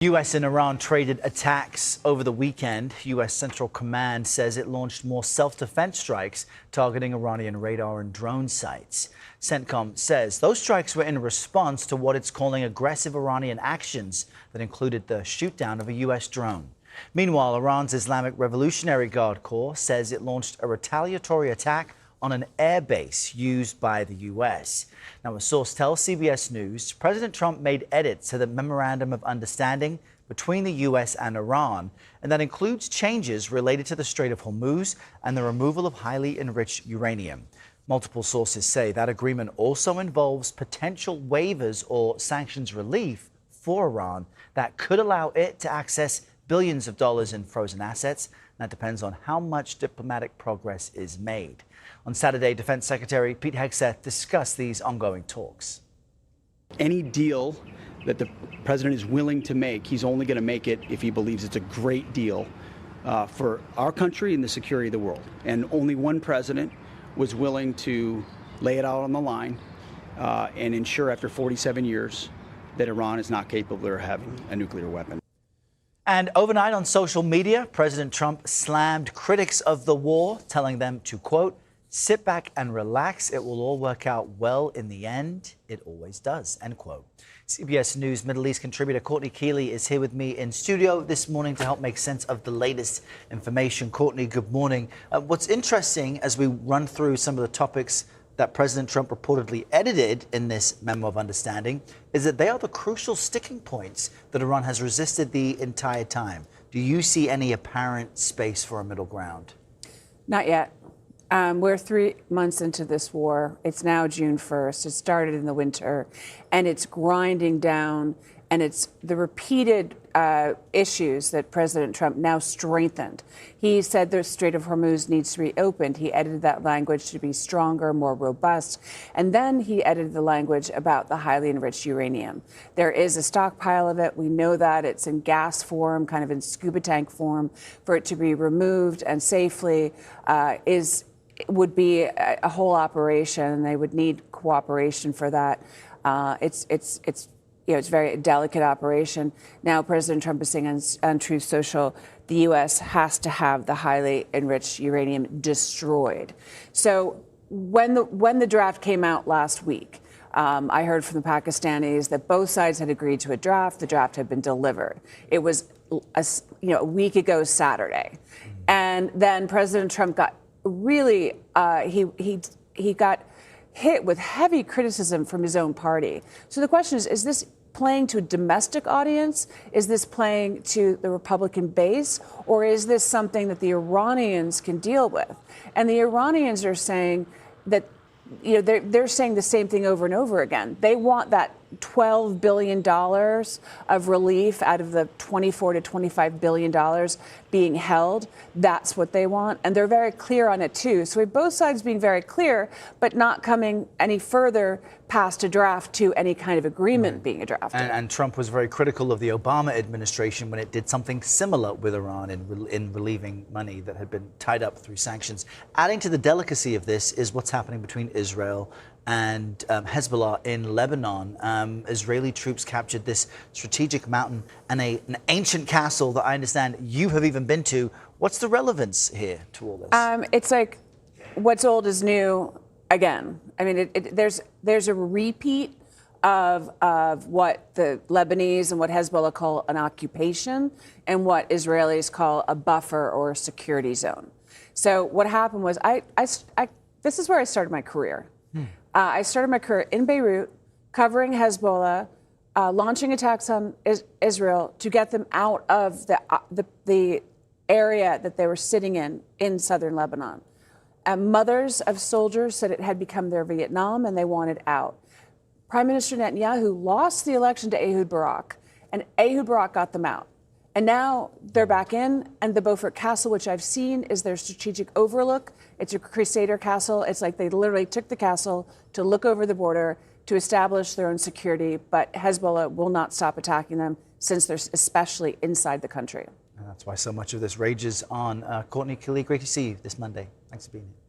U.S. and Iran traded attacks over the weekend. U.S. Central Command says it launched more self-defense strikes targeting Iranian radar and drone sites. CENTCOM says those strikes were in response to what it's calling aggressive Iranian actions that included the shoot-down of a U.S. drone. Meanwhile, Iran's Islamic Revolutionary Guard Corps says it launched a retaliatory attack on an air base used by the U.S. Now, a source tells CBS News President Trump made edits to the Memorandum of Understanding between the U.S. and Iran, and that includes changes related to the Strait of Hormuz and the removal of highly enriched uranium. Multiple sources say that agreement also involves potential waivers or sanctions relief for Iran that could allow it to access billions of dollars in frozen assets. That depends on how much diplomatic progress is made. On Saturday, Defense Secretary Pete Hegseth discussed these ongoing talks. Any deal that the president is willing to make, he's only going to make it if he believes it's a great deal for our country and the security of the world. And only one president was willing to lay it out on the line and ensure after 47 years that Iran is not capable of having a nuclear weapon. And overnight on social media, President Trump slammed critics of the war, telling them to, quote, "Sit back and relax. It will all work out well in the end. It always does," end quote. CBS News Middle East contributor Courtney Kealy is here with me in studio this morning to help make sense of the latest information. Courtney, good morning. What's interesting as we run through some of the topics that President Trump reportedly edited in this memo of understanding is that they are the crucial sticking points that Iran has resisted the entire time. Do you see any apparent space for a middle ground? Not yet. We're 3 months into this war. It's now June 1st. It started in the winter, and it's grinding down, and it's the repeated issues that President Trump now strengthened. He said the Strait of Hormuz needs to be opened. He edited that language to be stronger, more robust, and then he edited the language about the highly enriched uranium. There is a stockpile of it. We know that it's in gas form, kind of in scuba tank form. For it to be removed and safely would be a whole operation. They would need cooperation for that. It's a very delicate operation. Now, President Trump is saying on Truth Social, the U.S. has to have the highly enriched uranium destroyed. So when the draft came out last week, I heard from the Pakistanis that both sides had agreed to a draft. The draft had been delivered. It was a week ago Saturday. And then President Trump got really, he got hit with heavy criticism from his own party. So the question is this playing to a domestic audience? Is this playing to the Republican base? Or is this something that the Iranians can deal with? And the Iranians are saying that, they're saying the same thing over and over again. They want that $12 billion of relief out of the $24 to $25 billion being held. That's what they want. And they're very clear on it, too. So we have both sides being very clear, but not coming any further past a draft to any kind of agreement being a draft. And Trump was very critical of the Obama administration when it did something similar with Iran in relieving money that had been tied up through sanctions. Adding to the delicacy of this is what's happening between Israel and Hezbollah in Lebanon. Israeli troops captured this strategic mountain and an ancient castle that I understand you have even been to. What's the relevance here to all this? It's like what's old is new again. I mean, there's a repeat of what the Lebanese and what Hezbollah call an occupation and what Israelis call a buffer or a security zone. So what happened was this is where I started my career. I started my career in Beirut, covering Hezbollah, launching attacks on Israel to get them out of the area that they were sitting in southern Lebanon. Mothers of soldiers said it had become their Vietnam and they wanted out. Prime Minister Netanyahu lost the election to Ehud Barak, and Ehud Barak got them out. And now they're back in, and the Beaufort Castle, which I've seen, is their strategic overlook. It's a Crusader castle. It's like they literally took the castle to look over the border to establish their own security, but Hezbollah will not stop attacking them since they're especially inside the country. And that's why so much of this rages on. Courtney Kealy, great to see you this Monday. Thanks for being here.